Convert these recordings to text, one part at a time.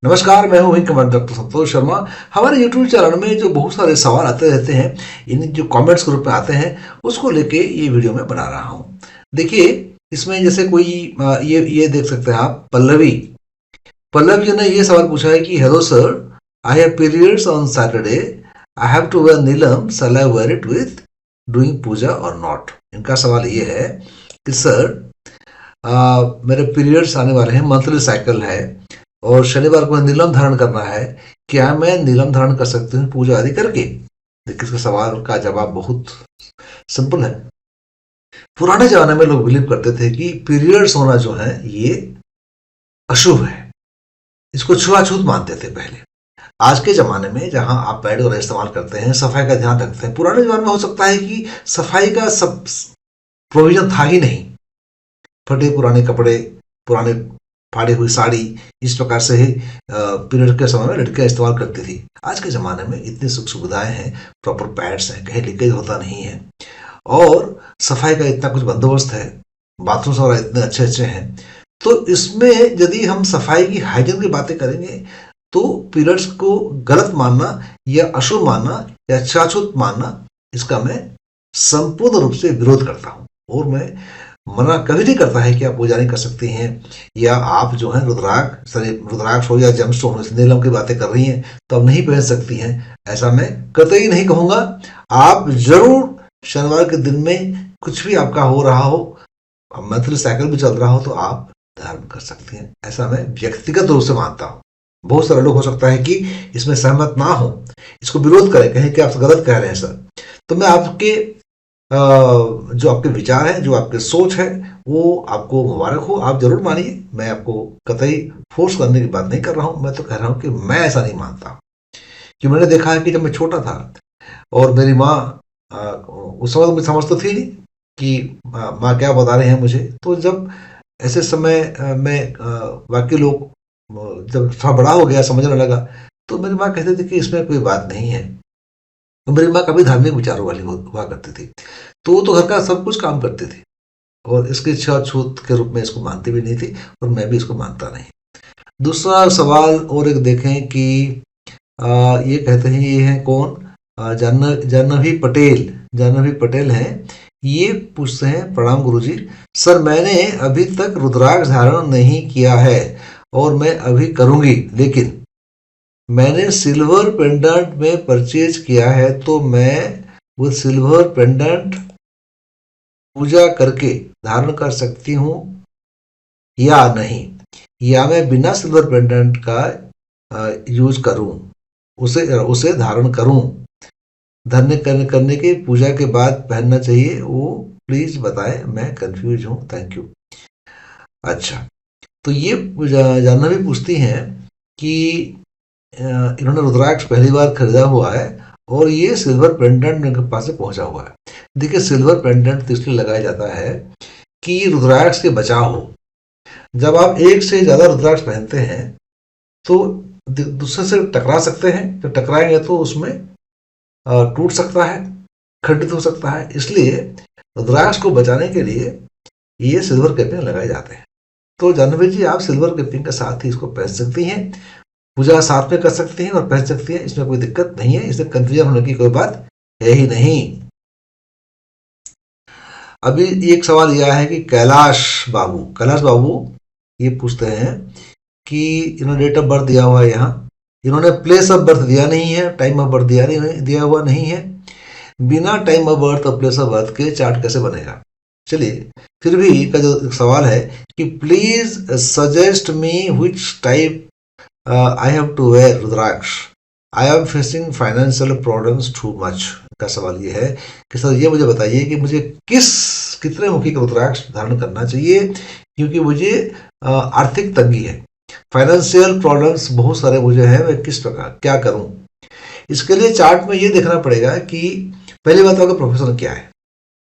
नमस्कार, मैं हूँ कमांडर डॉक्टर संतोष शर्मा। हमारे यूट्यूब चैनल में जो बहुत सारे सवाल आते रहते हैं, इन जो कमेंट्स ग्रुप में आते हैं, उसको लेके ये वीडियो मैं बना रहा हूँ। देखिए, इसमें जैसे कोई ये देख सकते हैं आप, पल्लवी पल्लवी जी ने ये सवाल पूछा है कि hello sir, I have periods on Saturday, I have to wear neelam, shall I wear it with doing puja और नॉट। इनका सवाल ये है कि सर, मेरे पीरियड्स आने वाले हैं, मंथली साइकिल है और शनिवार को नीलम धारण करना है, क्या मैं नीलम धारण कर सकती हूँ पूजा आदि करके? देखिए, इसके सवाल का जवाब बहुत सिंपल है। पुराने जमाने में लोग बिलीव करते थे कि पीरियड्स होना जो है ये अशुभ है, इसको छुआछूत मानते थे पहले। आज के जमाने में जहां आप पैड वगैरह इस्तेमाल करते हैं, सफाई का ध्यान रखते हैं, पुराने जमाने में हो सकता है कि सफाई का सब प्रोविजन था ही नहीं। फटे पुराने कपड़े, पुराने फाड़ी हुई साड़ी, इस प्रकार से ही पीरियड के समय में लड़कियां इस्तेमाल करती थी। आज के ज़माने में इतनी सुख सुविधाएं हैं, प्रॉपर पैड्स हैं, कहीं लीकेज होता नहीं है और सफाई का इतना कुछ बंदोबस्त है, बाथरूम्स वगैरह इतने अच्छे अच्छे हैं। तो इसमें यदि हम सफाई की, हाइजीन की बातें करेंगे तो पीरियड्स को गलत मानना या अशुभ मानना या छूत मानना, इसका मैं संपूर्ण रूप से विरोध करता हूँ। और मैं मना कभी नहीं करता है कि आप पूजा नहीं कर सकती हैं, या आप जो है रुद्राक्ष हो या जेमस्टोन हो, नीलम की बातें कर रही हैं तो आप नहीं पहन सकती हैं, ऐसा मैं कतई नहीं कहूँगा। आप जरूर शनिवार के दिन में कुछ भी आपका हो रहा हो, मंथली साइकिल भी चल रहा हो, तो आप धारण कर सकती हैं, ऐसा मैं व्यक्तिगत रूप से मानता हूँ। बहुत सारे लोग हो सकता है कि इसमें सहमत ना हो, इसको विरोध करें, कहें कि आप गलत कह रहे हैं सर। तो मैं आपके जो आपके विचार है, जो आपकी सोच है, वो आपको मुबारक हो, आप जरूर मानिए। मैं आपको कतई फोर्स करने की बात नहीं कर रहा हूँ, मैं तो कह रहा हूँ कि मैं ऐसा नहीं मानता। कि मैंने देखा है कि जब मैं छोटा था और मेरी माँ, उस समय तो मुझे समझ तो थी नहीं कि माँ क्या बता रहे हैं मुझे, तो जब ऐसे समय में बाकी लोग जब थोड़ा बड़ा हो गया, समझने लगा, तो मेरी माँ कहती थी कि इसमें कोई बात नहीं है। तो मेरी माँ काफी धार्मिक विचारों वाली हुआ करती थी, तो वो तो घर का सब कुछ काम करती थी और इसके छूत के रूप में इसको मानती भी नहीं थी और मैं भी इसको मानता नहीं। दूसरा सवाल और एक देखें कि ये कहते हैं, ये हैं कौन, जानवी पटेल हैं। ये पूछते हैं, प्रणाम गुरुजी, सर मैंने अभी तक रुद्राक्ष धारण नहीं किया है और मैं अभी करूंगी, लेकिन मैंने सिल्वर पेंडेंट में परचेज किया है, तो मैं वो सिल्वर पेंडेंट पूजा करके धारण कर सकती हूँ या नहीं, या मैं बिना सिल्वर पेंडेंट का यूज करूं, उसे उसे धारण करूं, धन्य करने के पूजा के बाद पहनना चाहिए, वो प्लीज बताएं, मैं कंफ्यूज हूं, थैंक यू। अच्छा, तो ये जानना भी पूछती हैं कि इन्होंने रुद्राक्ष पहली बार खरीदा हुआ है और ये सिल्वर पेंडेंट इनके पास से पहुंचा हुआ है। देखिए, सिल्वर पेंडेंट तो इसलिए लगाया जाता है कि रुद्राक्ष के बचाव हो। जब आप एक से ज्यादा रुद्राक्ष पहनते हैं तो दूसरे से टकरा सकते हैं, जब टकराएंगे तो उसमें टूट सकता है, खंडित हो सकता है, इसलिए रुद्राक्ष को बचाने के लिए ये सिल्वर कैपिंग लगाए जाते हैं। तो जानवी जी, आप सिल्वर कैपिंग के साथ ही इसको पहन सकती हैं, पूजा साथ में कर सकती हैं और पहन सकती हैं, इसमें कोई दिक्कत नहीं है, इसमें कंफ्यूजन होने की कोई बात है ही नहीं। अभी एक सवाल यह है कि कैलाश बाबू ये पूछते हैं कि इन्होंने डेट ऑफ बर्थ दिया हुआ है, यहाँ इन्होंने प्लेस ऑफ बर्थ दिया नहीं है, टाइम ऑफ बर्थ दिया हुआ नहीं है। बिना टाइम ऑफ बर्थ और प्लेस ऑफ बर्थ के चार्ट कैसे बनेगा? चलिए, फिर भी का जो सवाल है कि please suggest me which type I have to wear rudraksha, I am facing financial problems too much. का सवाल ये है कि सर ये मुझे बताइए कि मुझे कितने मुखी का रुद्राक्ष धारण करना चाहिए, क्योंकि मुझे आर्थिक तंगी है, फाइनेंशियल प्रॉब्लम्स बहुत सारे मुझे हैं, मैं किस प्रकार क्या करूं? इसके लिए चार्ट में ये देखना पड़ेगा कि पहली बात तो आपका प्रोफेशन क्या है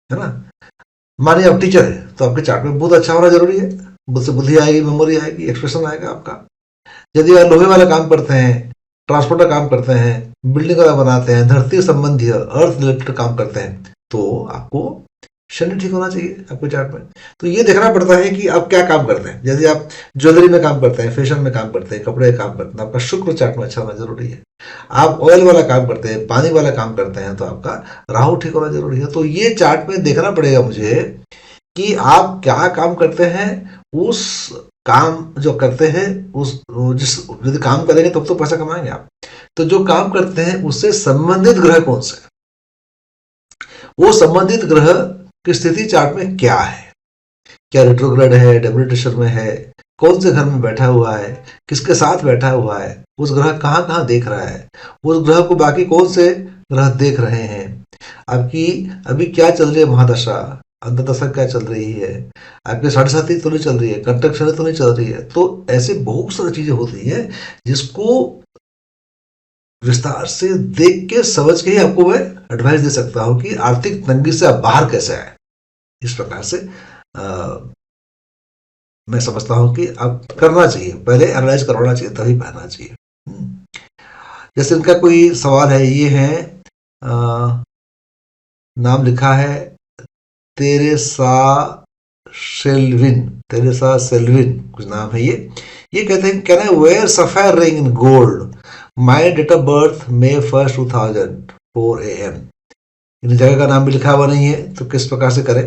ना। मानिए आप टीचर है तो आपके चार्ट में बहुत अच्छा होना जरूरी है, बुद्धि आएगी, मेमोरी आएगी, एक्सप्रेशन आएगा आपका। यदि आप लोहे वाला काम करते हैं, ट्रांसपोर्ट का काम करते हैं, बिल्डिंग वाला बनाते हैं, धरती संबंधी अर्थ रिलेटेड काम करते हैं, तो आपको शनि ठीक होना चाहिए आपके चार्ट में। तो ये देखना पड़ता है कि आप क्या काम करते हैं। जैसे आप ज्वेलरी में काम करते हैं, फैशन में काम करते हैं, कपड़े का काम करते हैं, आपका शुक्र चार्ट में अच्छा होना जरूरी है। आप ऑयल वाला काम करते हैं, पानी वाला काम करते हैं, तो आपका राहु ठीक होना जरूरी है। तो ये चार्ट में देखना पड़ेगा मुझे कि आप क्या काम करते हैं। उस काम जो करते हैं उस जिस यदि काम करेंगे तब तो पैसा कमाएंगे आप। तो जो काम करते हैं उससे संबंधित ग्रह कौन से, वो संबंधित ग्रह की स्थिति चार्ट में क्या है, क्या रेट्रोग्रेड है, डेबिलिटेशन में है, कौन से घर में बैठा हुआ है, किसके साथ बैठा हुआ है, उस ग्रह कहाँ कहाँ देख रहा है, उस ग्रह को बाकी कौन से ग्रह देख रहे हैं, आपकी अभी क्या चल रही है महादशा, अंतदशा क्या चल रही है, आपके 7.5 तो नहीं चल रही है, कंट्रक्शन तो नहीं चल रही है। तो ऐसे बहुत सारी चीजें होती हैं जिसको विस्तार से देख के समझ के ही आपको मैं एडवाइस दे सकता हूं कि आर्थिक तंगी से आप बाहर कैसे आए। इस प्रकार से मैं समझता हूं कि आप करना चाहिए, पहले एनालाइज करवाना चाहिए तभी पढ़ना चाहिए। जैसे इनका कोई सवाल है, ये है नाम लिखा है तेरेसा सेल्विन कुछ नाम है ये कहते हैं कहना है wear sapphire ring in gold, my date of birth May 1st 2004 AM। इन जगह का नाम भी लिखा हुआ नहीं है तो किस प्रकार से करें,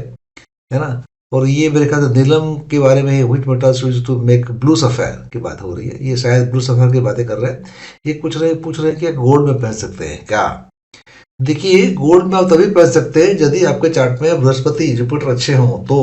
है ना। और ये मेरे ख्याल से नीलम के बारे में which metals used to make blue sapphire की बात हो रही है। ये शायद ब्लू सफायर की बातें कर रहे हैं। ये पूछ रहे हैं कि गोल्ड में पहन सकते हैं क्या। देखिए गोल्ड में आप तभी पहन सकते हैं यदि आपके चार्ट में बृहस्पति जुपिटर अच्छे हों। तो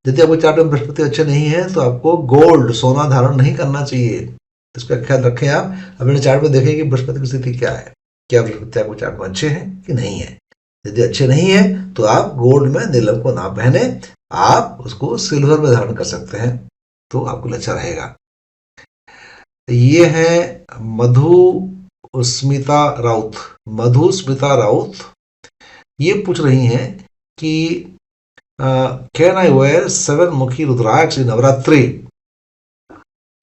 यदि आपके चार्ट में बृहस्पति अच्छे नहीं है तो आपको गोल्ड सोना धारण नहीं करना चाहिए। इसका ख्याल रखें। आप अपने चार्ट में देखें कि बृहस्पति की स्थिति क्या है, क्या बृहस्पति आपके चार्ट में अच्छे हैं कि नहीं है। यदि अच्छे नहीं है तो आप गोल्ड में नीलम को ना पहने, आप उसको सिल्वर में धारण कर सकते हैं तो आपको अच्छा रहेगा। ये है मधुस्मिता राउत। ये पूछ रही हैं कि कैन आई वेयर 7 मुखी रुद्राक्ष नवरात्रि।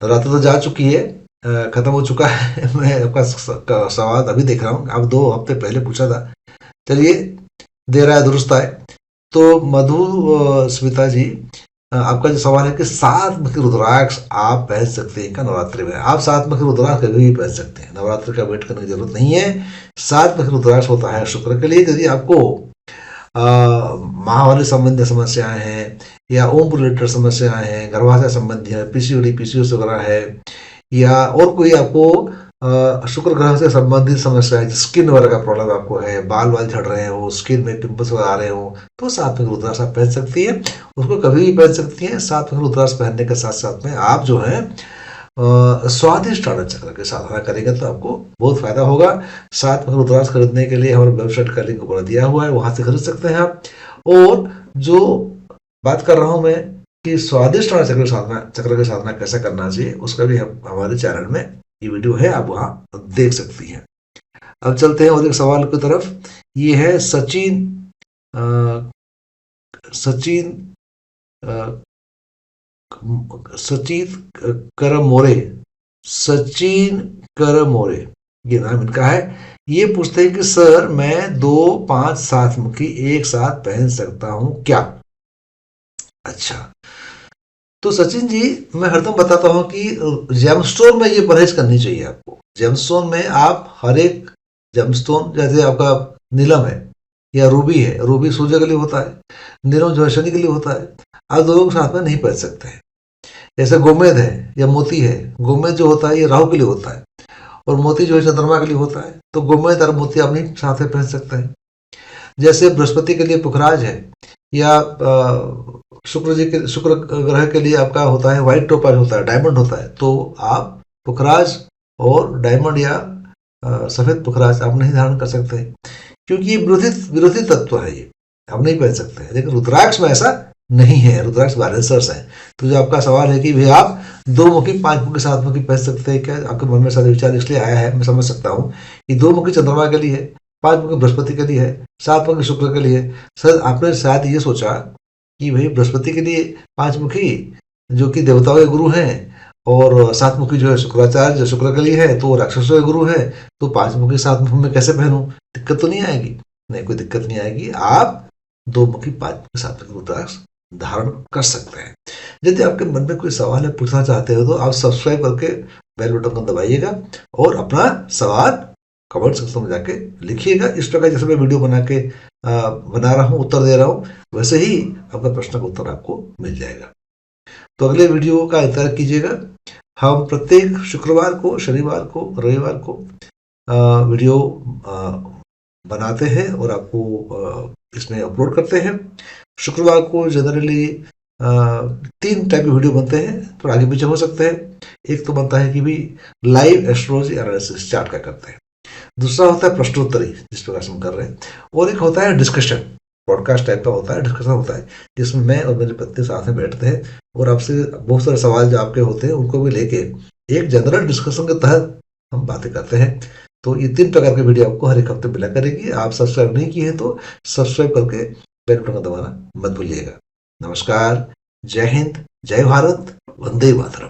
नवरात्रि तो जा चुकी है, खत्म हो चुका है। मैं आपका सवाल अभी देख रहा हूँ, आप 2 हफ्ते पहले पूछा था। चलिए दे रहा है, दुरुस्त आए। तो मधु स्मिता जी, आपका जो सवाल है कि 7 मुखी रुद्राक्ष आप पहन सकते हैं क्या नवरात्रि में। आप 7 मुखी रुद्राक्ष कभी भी पहन सकते हैं, नवरात्रि का वेट करने की जरूरत नहीं है। 7 मुखी रुद्राक्ष होता है शुक्र के लिए। यदि आपको महावारी संबंधी समस्याएं हैं या ओम रिलेटेड समस्याएं हैं, गर्भाशय संबंधी है, पीसीओएस वगैरह है, या और कोई आपको शुक्र ग्रह से संबंधित समस्या है, स्किन वगैरह का प्रॉब्लम आपको है, बाल झड़ रहे हो, स्किन में पिंपल्स आ रहे हो, तो 7 मुखी रुद्राक्ष आप पहन सकती है। उसको कभी भी पहन सकती हैं। 7 मुखी रुद्राक्ष पहनने के साथ साथ में आप जो है स्वादिष्ठान चक्र की साधना करेंगे तो आपको बहुत फायदा होगा। 7 मुखी रुद्राक्ष खरीदने के लिए हमारे वेबसाइट का लिंक ऊपर दिया हुआ है, वहां से खरीद सकते हैं आप। और जो बात कर रहा हूं मैं कि स्वादिष्ठान चक्र की साधना कैसे करना चाहिए, उसका भी हम हमारे चैनल में ये वीडियो है, आप वहां देख सकती हैं। अब चलते हैं और एक सवाल की तरफ। ये है सचिन करमोरे, ये नाम इनका है। ये पूछते हैं कि सर मैं 2, 5, 7 मुखी एक साथ पहन सकता हूं क्या। अच्छा, तो सचिन जी मैं हरदम बताता हूं कि जेमस्टोन में ये परहेज करनी चाहिए आपको। जेमस्टोन में आप हर एक जेमस्टोन, जैसे आपका नीलम है या रूबी है, रूबी सूर्य के लिए होता है, नीलम जो शनि के लिए होता है, आप दोनों के साथ में नहीं पहन सकते हैं। जैसे गोमेद है या मोती है, गोमेद जो होता है ये राहु के लिए होता है और मोती जो है चंद्रमा के लिए होता है। तो गोमेद और मोती आप नहीं साथ में पहन सकते हैं। जैसे बृहस्पति के लिए पुखराज है, या शुक्र ग्रह के लिए आपका होता है व्हाइट टोपाज होता है, डायमंड होता है। तो आप पुखराज और डायमंड या सफेद पुखराज आप नहीं धारण कर सकते, क्योंकि ये विरोधी तत्व है, ये आप नहीं पहन सकते हैं। लेकिन रुद्राक्ष में ऐसा नहीं है, रुद्राक्ष बैलेंसर्स है। तो जो आपका सवाल है कि भाई आप 2 मुखी, 5 मुखी, 7 मुखी पहन सकते हैं क्या, आपके मन में सारे विचार इसलिए आया है, मैं समझ सकता हूँ कि 2 मुखी चंद्रमा के लिए है, 5 मुखी बृहस्पति के लिए है, 7 मुखी शुक्र के लिए। सर आपने शायद ये सोचा कि भाई बृहस्पति के लिए 5 मुखी जो कि देवताओं के गुरु हैं, और 7 मुखी जो है शुक्राचार्य जो शुक्र के लिए है, तो राक्षसों के गुरु है, तो 5 मुखी 7 मुखी में कैसे पहनूं, दिक्कत तो नहीं आएगी। नहीं, कोई दिक्कत नहीं आएगी। आप दो मुखी पांच मुखी सात मुखी रुद्राक्ष धारण कर सकते हैं। यदि आपके मन में कोई सवाल है पूछना चाहते हो तो आप सब्सक्राइब करके बेल बटन को दबाइएगा और अपना सवाल कमेंट सेक्शन में जाके लिखिएगा। इस प्रकार जैसे मैं वीडियो बना रहा हूँ, उत्तर दे रहा हूँ, वैसे ही आपका प्रश्न का उत्तर आपको मिल जाएगा। तो अगले वीडियो का इंतजार कीजिएगा। हम प्रत्येक शुक्रवार को, शनिवार को, रविवार को वीडियो बनाते हैं और आपको इसमें अपलोड करते हैं। शुक्रवार को जनरली 3 टाइप के वीडियो बनते हैं, थोड़ा आगे पीछे हो सकते हैं। एक तो बनता है कि भी लाइव एस्ट्रोलॉजी एनालिसिस चार्ट का करते हैं, दूसरा होता है प्रश्नोत्तरी जिस प्रकार से हम कर रहे हैं, और एक होता है डिस्कशन, पॉडकास्ट टाइप का होता है, डिस्कशन होता है जिसमें मैं और मेरी पत्नी साथ में बैठते हैं और आपसे बहुत सारे सवाल जो आपके होते हैं उनको भी लेके एक जनरल डिस्कशन के तहत हम बातें करते हैं। तो ये 3 प्रकार के वीडियो आपको हर एक हफ्ते मिला करेगी। आप सब्सक्राइब नहीं किए हैं तो सब्सक्राइब करके बेल बटन दबाना मत भूलिएगा। नमस्कार, जय हिंद, जय भारत, वंदे मातरम।